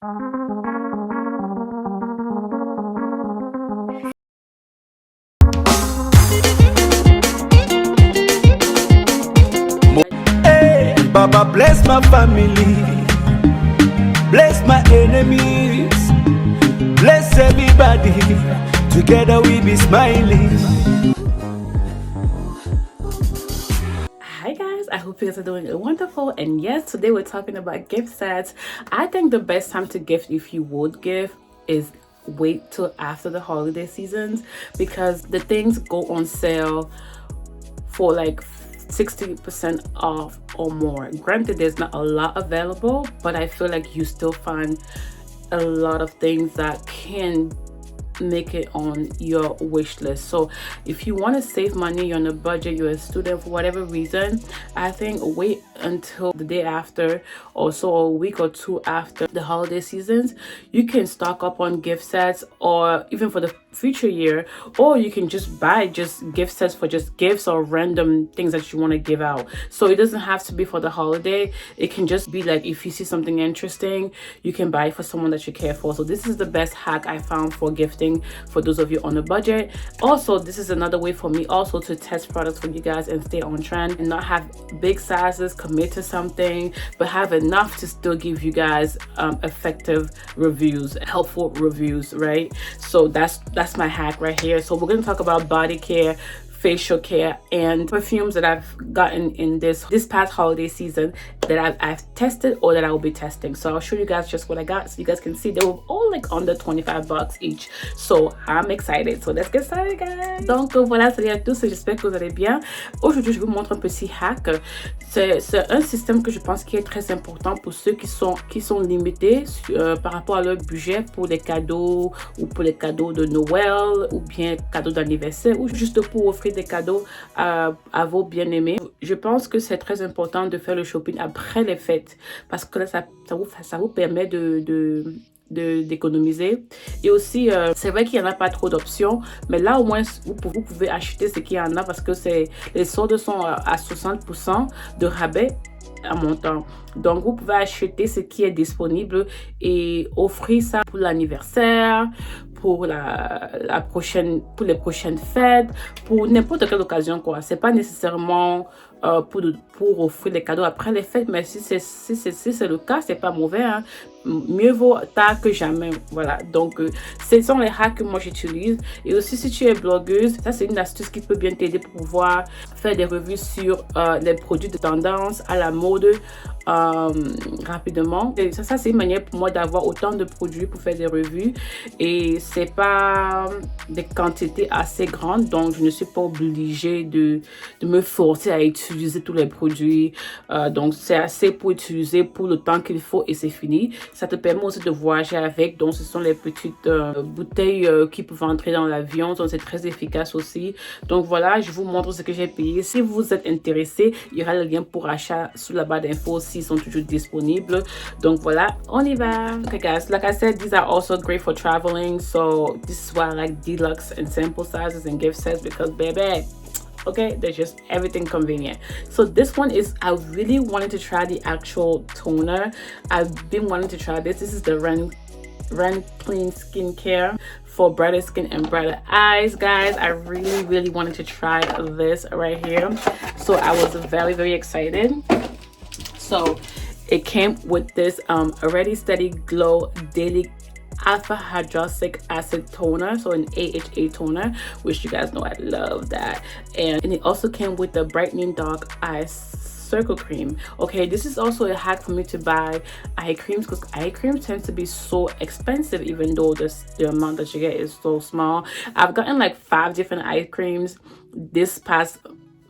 Hey, Baba bless my family, bless my enemies, bless everybody. Together we be smiling. Hi guys, I hope you guys are doing wonderful, and yes, today we're talking about gift sets. I think the best time to gift, if you would give, is wait till after the holiday seasons, because the things go on sale for like 60% off or more. Granted, there's not a lot available, but I feel like you still find a lot of things that can make it on your wish list. So if you want to save money, you're on a budget, you're a student, for whatever reason, I think wait until the day after, or so a week or two after the holiday seasons. You can stock up on gift sets, or even for the future year, or you can just buy just gift sets for just gifts or random things that you want to give out. So it doesn't have to be for the holiday. It can just be like, if you see something interesting, you can buy it for someone that you care for. So this is the best hack I found for gifting for those of you on a budget. Also, this is another way for me also to test products for you guys and stay on trend, and not have big sizes, commit to something, but have enough to still give you guys effective reviews, helpful reviews, right? So that's my hack right here. So we're going to talk about body care, facial care, and perfumes that I've gotten in this past holiday season that I've tested or that I will be testing. So I'll show you guys just what I got, so you guys can see they were all like under 25 bucks each. So I'm excited. So let's get started, guys. Donc voilà, salut à tous, j'espère que vous allez bien. Aujourd'hui, je vous montre un petit hack. C'est un système que je pense qui est très important pour ceux qui sont limités par rapport à leur budget pour les cadeaux, ou pour les cadeaux de Noël, ou bien cadeaux d'anniversaire, ou juste pour offrir des cadeaux à vos bien-aimés. Je pense que c'est très important de faire le shopping après les fêtes, parce que là, ça vous permet d'économiser. Et aussi, c'est vrai qu'il n'y en a pas trop d'options, mais là au moins vous pouvez acheter ce qu'il y en a, parce que les soldes sont à 60% de rabais à montant. Donc vous pouvez acheter ce qui est disponible et offrir ça pour l'anniversaire, pour pour les prochaines fêtes, pour n'importe quelle occasion, quoi. C'est pas nécessairement pour offrir les cadeaux après les fêtes, mais si c'est le cas, c'est pas mauvais, hein. Mieux vaut tard que jamais. Voilà, donc ce sont les hacks que moi j'utilise. Et aussi, si tu es blogueuse, ça c'est une astuce qui peut bien t'aider pour pouvoir faire des revues sur les produits de tendance, à la mode, rapidement. Et ça c'est une manière pour moi d'avoir autant de produits pour faire des revues, et c'est pas des quantités assez grandes, donc je ne suis pas obligée de me forcer à utiliser tous les produits. Donc c'est assez pour utiliser pour le temps qu'il faut, et c'est fini. Ça te permet aussi de voyager avec, donc ce sont les petites bouteilles qui peuvent entrer dans l'avion, donc c'est très efficace aussi. Donc voilà, je vous montre ce que j'ai payé. Si vous êtes intéressé, il y aura le lien pour achat sous la barre d'infos s'ils sont toujours disponibles. Donc voilà, on y va. Okay guys, like I said, these are also great for traveling, so this is why I like deluxe and sample sizes and gift sets, because baby, okay, there's just everything convenient. So this one is, I really wanted to try the actual toner. I've been wanting to try this. This is the Ren Clean Skincare for brighter skin and brighter eyes. Guys, I really wanted to try this right here, so I was very excited. So it came with this Already Steady Glow Daily Alpha Hydroxylic Acid Toner, so an AHA toner, which you guys know I love that. And it also came with the Brightening Dark Eyes Circle Cream. Okay, this is also a hack for me to buy eye creams, because eye creams tend to be so expensive, even though the amount that you get is so small. I've gotten like 5 different eye creams this past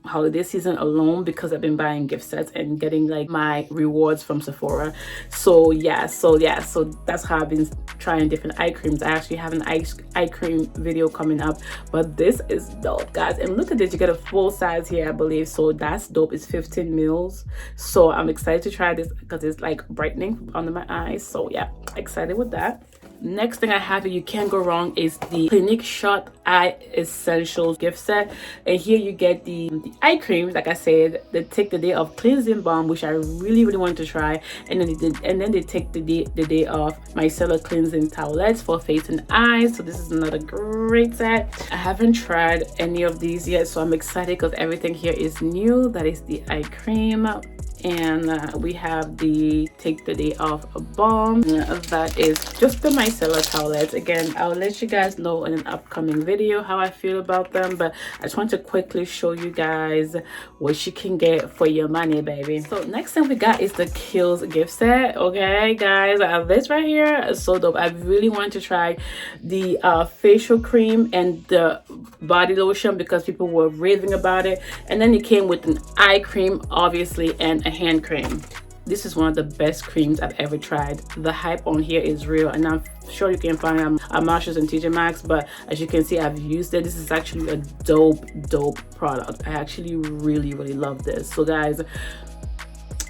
holiday season alone, because I've been buying gift sets and getting like my rewards from Sephora. So that's how I've been trying different eye creams. I actually have an eye cream video coming up, but this is dope, guys. And look at this, you get a full size here, I believe, so that's dope. It's 15 mils, so I'm excited to try this because it's like brightening under my eyes. So yeah, excited with that. Next thing I have here, you can't go wrong, is the Clinique Shot Eye Essentials gift set. And here you get the eye cream, like I said, the Take the Day Off Cleansing Balm, which I really wanted to try. And then they take the day off micellar cleansing towelettes for face and eyes. So this is another great set. I haven't tried any of these yet, so I'm excited because everything here is new. That is the eye cream. And we have the Take the Day Off balm. That is just the micellar towelettes. Again, I'll let you guys know in an upcoming video how I feel about them, but I just want to quickly show you guys what you can get for your money, baby. So next thing we got is the Kiehl's gift set. Okay guys, I have this right here. It's so dope. I really want to try the facial cream and the body lotion because people were raving about it. And then it came with an eye cream, obviously, and a hand cream. This is one of the best creams I've ever tried. The hype on here is real, and I'm sure you can find them at Macys and TJmaxx, but as you can see, I've used it. This is actually a dope product. I actually really love this. So guys,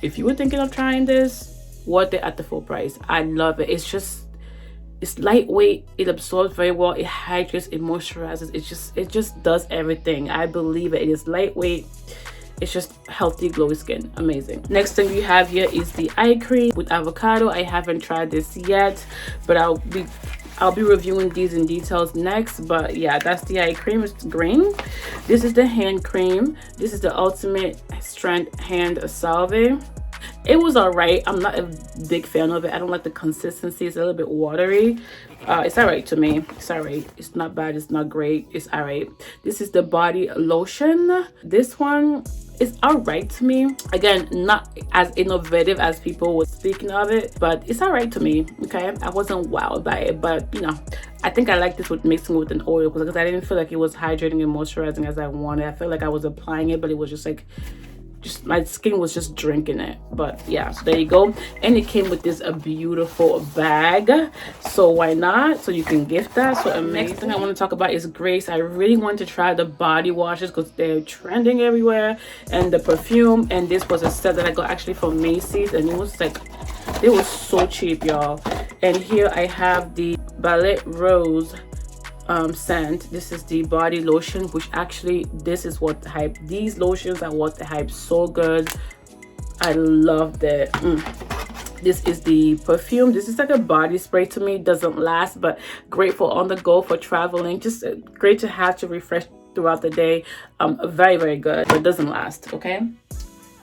if you were thinking of trying this, worth it at the full price. I love it. It's lightweight, it absorbs very well, it hydrates, it moisturizes, it just does everything. I believe it. It is lightweight, it's just healthy glowy skin. Amazing. Next thing we have here is the eye cream with avocado. I haven't tried this yet, but I'll be reviewing these in details next. But yeah, that's the eye cream. It's green. This is the hand cream. This is the Ultimate Strength Hand Salve. It was all right. I'm not a big fan of it. I don't like the consistency. It's a little bit watery. It's all right to me. It's all right. It's not bad. It's not great. It's all right. This is the body lotion. This one is all right to me. Again, not as innovative as people were speaking of it, but it's all right to me. Okay, I wasn't wowed by it, but you know, I think I like this with mixing with an oil because I didn't feel like it was hydrating and moisturizing as I wanted. I felt like I was applying it, but it was just like, my skin was just drinking it. But yeah, so there you go. And it came with this a beautiful bag, so why not? So you can gift that. So the next thing I want to talk about is Grace. I really want to try the body washes because they're trending everywhere, and the perfume. And this was a set that I got actually from Macys, and it was like, it was so cheap, y'all. And here I have the Ballet Rose scent. This is the body lotion, which actually, this is what the hype, these lotions are what the hype so good. I loved it. This is the perfume. This is like a body spray to me. It doesn't last, but great for on the go, for traveling. Just great to have to refresh throughout the day. Very good, but doesn't last. Okay.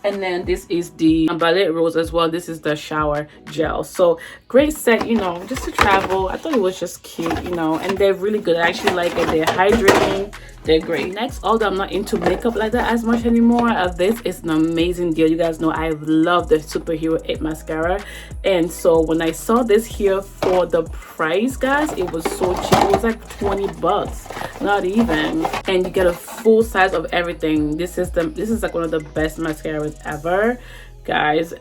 And then this is the Ballet Rose as well. This is the shower gel. So great set, you know, just to travel. I thought it was just cute, you know, and they're really good. I actually like it. They're hydrating. They're great. Next, although I'm not into makeup like that as much anymore, this is an amazing deal. You guys know I love the Superhero 8 mascara, and so when I saw this here for the price, guys, it was so cheap. It was like 20 bucks, not even, and you get a full size of everything. This is like one of the best mascaras ever, guys.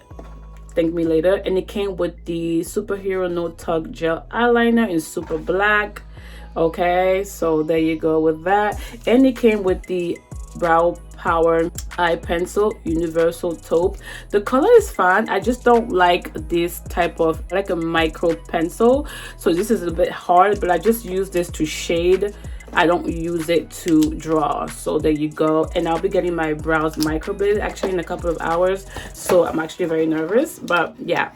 Thank me later. And it came with the Superhero No Tug Gel Eyeliner in Super Black. Okay, so there you go with that. And it came with the Brow Power Eye Pencil Universal Taupe. The color is fine. I just don't like this type of, like a micro pencil. So this is a bit hard, but I just use this to shade. I don't use it to draw. So there you go. And I'll be getting my brows microbladed actually in a couple of hours. So I'm actually very nervous, but yeah.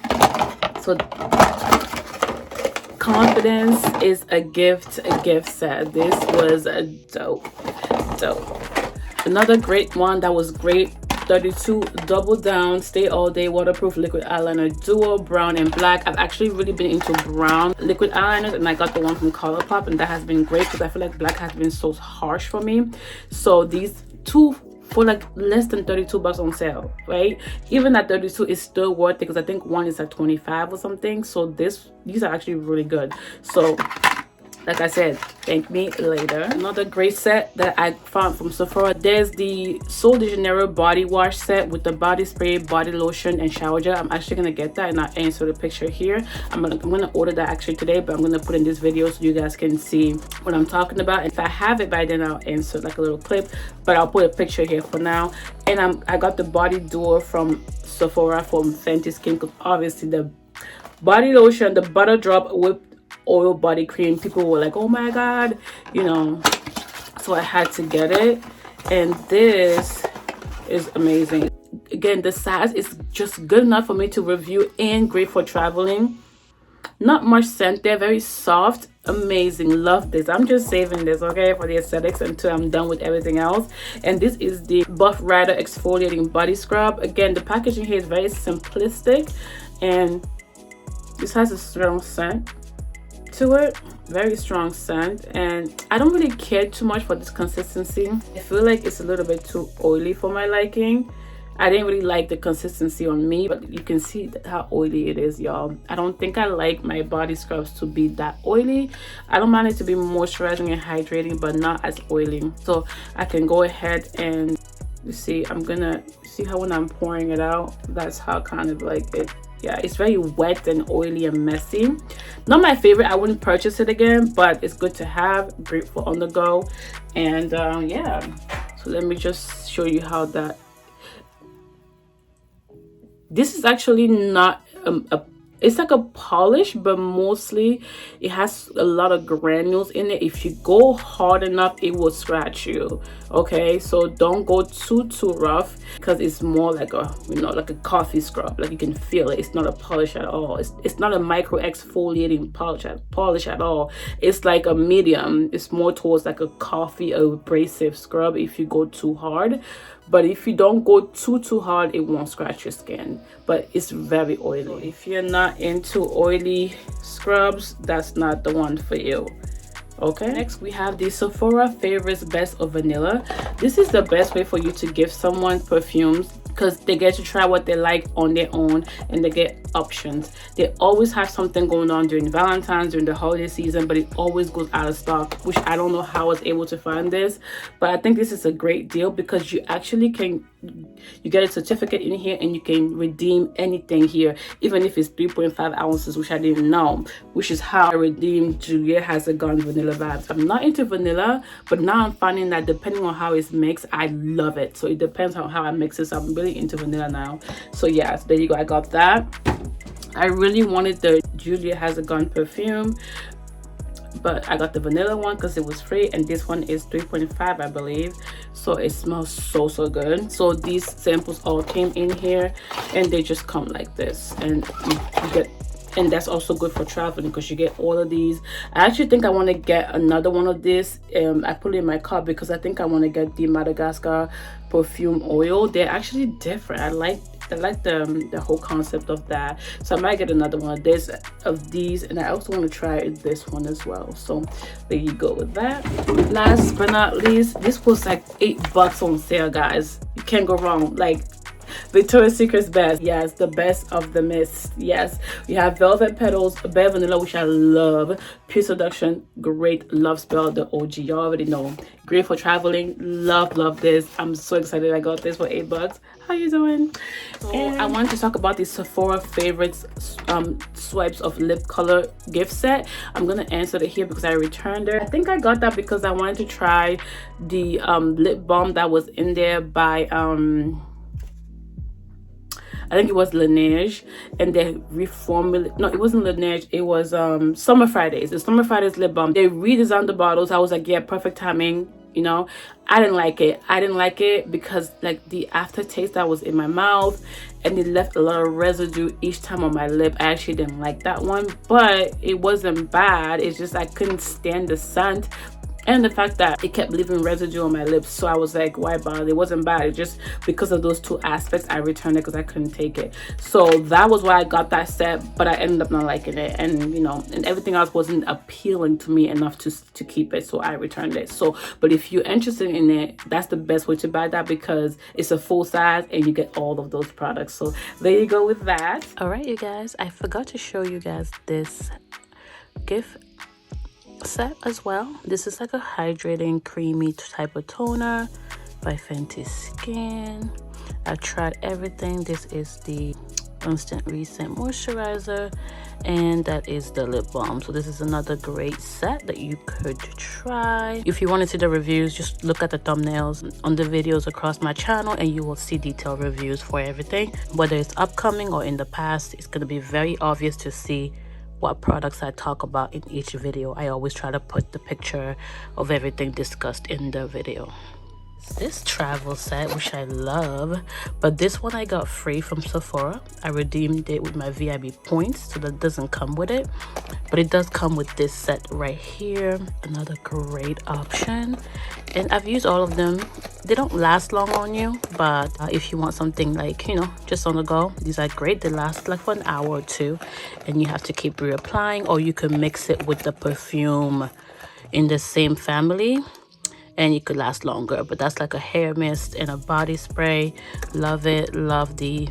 So confidence is a gift set. This was a dope. Another great one that was great, 32 Double Down Stay All Day Waterproof Liquid Eyeliner Duo Brown and Black. I've actually really been into brown liquid eyeliners, and I got the one from Colourpop, and that has been great because I feel like black has been so harsh for me. So these two for like less than 32 bucks on sale, right? Even at 32 is still worth it because I think one is like 25 or something. So these are actually really good. So like I said, thank me later. Another great set that I found from Sephora, there's the Sol de Janeiro body wash set with the body spray, body lotion, and shower gel. I'm actually gonna get that, and I'll insert a picture here. I'm gonna order that actually today, but I'm gonna put in this video so you guys can see what I'm talking about. And if I have it by then, I'll insert like a little clip, but I'll put a picture here for now. And I got the body duo from Sephora from Fenty Skin, because obviously the body lotion, the butter drop whipped oil body cream. People were like, oh my god, you know, so I had to get it. And this is amazing. Again, the size is just good enough for me to review and great for traveling. Not much scent there, very soft, amazing. Love this. I'm just saving this, okay, for the aesthetics until I'm done with everything else. And this is the Buff Rider exfoliating body scrub. Again, the packaging here is very simplistic, and this has a strong scent to it, very strong scent. And I don't really care too much for this consistency. I feel like it's a little bit too oily for my liking. I didn't really like the consistency on me, but you can see how oily it is, y'all. I don't think I like my body scrubs to be that oily. I don't mind it to be moisturizing and hydrating, but not as oily. So I can go ahead and, you see, I'm gonna see how when I'm pouring it out, that's how kind of like it, yeah, it's very wet and oily and messy. Not my favorite. I wouldn't purchase it again, but it's good to have, great for on the go. And yeah, so let me just show you how that. This is actually not it's like a polish, but mostly it has a lot of granules in it. If you go hard enough, it will scratch you, okay? So don't go too rough, because it's more like a, you know, like a coffee scrub. Like you can feel it. It's not a polish at all. It's not a micro exfoliating polish at all. It's like a medium. It's more towards like a coffee abrasive scrub if you go too hard. But if you don't go too hard, it won't scratch your skin. But it's very oily. So if you're not into oily scrubs, that's not the one for you. Okay, next we have the Sephora Favorites Best of Vanilla. This is the best way for you to give someone perfumes, because they get to try what they like on their own, and they get options. They always have something going on during Valentine's, during the holiday season, but it always goes out of stock, which I don't know how I was able to find this. But I think this is a great deal, because you actually can, you get a certificate in here and you can redeem anything here, even if it's 3.5 ounces, which I didn't know, which is how I redeemed Julia Has a Gun Vanilla Vibes. I'm not into vanilla, but now I'm finding that depending on how it's mixed, I love it. So it depends on how I mix it. So I'm really into vanilla now. So yeah, so there you go, I got that. I really wanted the Julia Has a Gun perfume, but I got the vanilla one because it was free, and this one is 3.5, I believe. So it smells so good. So these samples all came in here, and they just come like this, and you get, and that's also good for traveling because you get all of these. I actually think I want to get another one of this. I put it in my cart because I think I want to get the Madagascar perfume oil. They're actually different. I like the whole concept of that. So I might get another one of these, and I also want to try this one as well. So there you go with that. Last but not least, this was like $8 on sale, guys. You can't go wrong. Like Victoria's Secret's best. Yes, the best of the mist. Yes, we have Velvet Petals, Bare Vanilla, which I love. Pure Seduction, great. Love Spell, the OG, you already know. Great for traveling. Love this. I'm so excited I got this for $8. How you doing? So I wanted to talk about the Sephora Favorites swipes of lip color gift set. I'm gonna answer it here because I returned it. I think I got that because I wanted to try the lip balm that was in there by I think it was Laneige, and they reformulated. No, it wasn't Laneige. It was Summer Fridays. The Summer Fridays lip balm. They redesigned the bottles. I was like, yeah, perfect timing. You know, I didn't like it. I didn't like it because like the aftertaste that was in my mouth, and it left a lot of residue each time on my lip. I actually didn't like that one, but it wasn't bad. It's just I couldn't stand the scent. And the fact that it kept leaving residue on my lips. So I was like, why bother? It wasn't bad. It just because of those two aspects, I returned it because I couldn't take it. So that was why I got that set, but I ended up not liking it. And you know, and everything else wasn't appealing to me enough to keep it. So I returned it. So, but if you're interested in it, that's the best way to buy that because it's a full size and you get all of those products. So there you go with that. All right, you guys, I forgot to show you guys this gift set as well. This is like a hydrating creamy type of toner by Fenty Skin. I tried everything. This is the Instant Reset Moisturizer, and that is the lip balm. So this is another great set that you could try. If you want to see the reviews, just look at the thumbnails on the videos across my channel and you will see detailed reviews for everything, whether it's upcoming or in the past. It's going to be very obvious to see what products I talk about in each video. I always try to put the picture of everything discussed in the video. This travel set, which I love, but this one I got free from Sephora. I redeemed it with my VIB points, so that doesn't come with it, but it does come with this set right here. Another great option, and I've used all of them. They don't last long on you, but if you want something like, you know, just on the go, these are great. They last like for an hour or two, and you have to keep reapplying, or you can mix it with the perfume in the same family and it could last longer. But that's like a hair mist and a body spray. Love it. Love the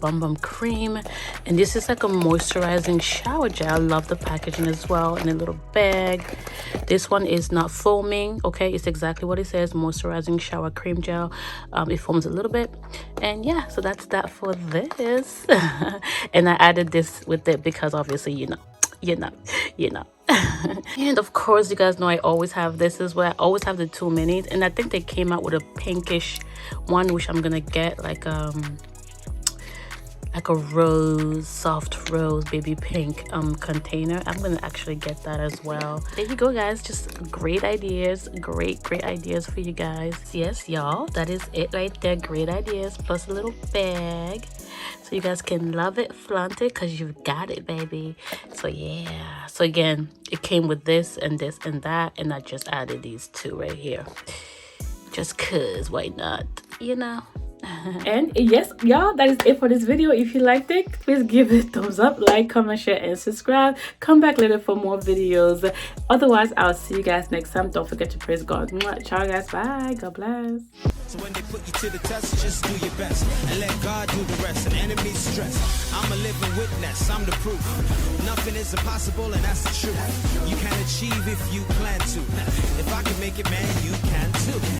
Bum Bum cream, and this is like a moisturizing shower gel. Love the packaging as well, in a little bag. This one is not foaming. Okay, it's exactly what it says, moisturizing shower cream gel. It foams a little bit, and yeah, so that's that for this. And I added this with it because obviously you know. And of course, you guys know I always have this as well. I always have the 2 minis, and I think they came out with a pinkish one, which I'm gonna get like a rose, soft rose, baby pink container. I'm gonna actually get that as well. There you go, guys. Just great ideas, great ideas for you guys. Yes, y'all, that is it right there. Great ideas plus a little bag, so you guys can love it, flaunt it, because you've got it, baby. So yeah, so again, it came with this and this and that, and I just added these 2 right here just cause, why not, you know. And yes, y'all, that is it for this video. If you liked it, please give it a thumbs up, like, comment, share, and subscribe. Come back later for more videos. Otherwise, I'll see you guys next time. Don't forget to praise God. Ciao, guys. Bye. God bless. So when they put you to the test, just do your best and let God do the rest. And enemies stress, I'm a living witness, I'm the proof. Nothing is impossible, and that's the truth. You can achieve if you plan to. If I can make it, man, you can too.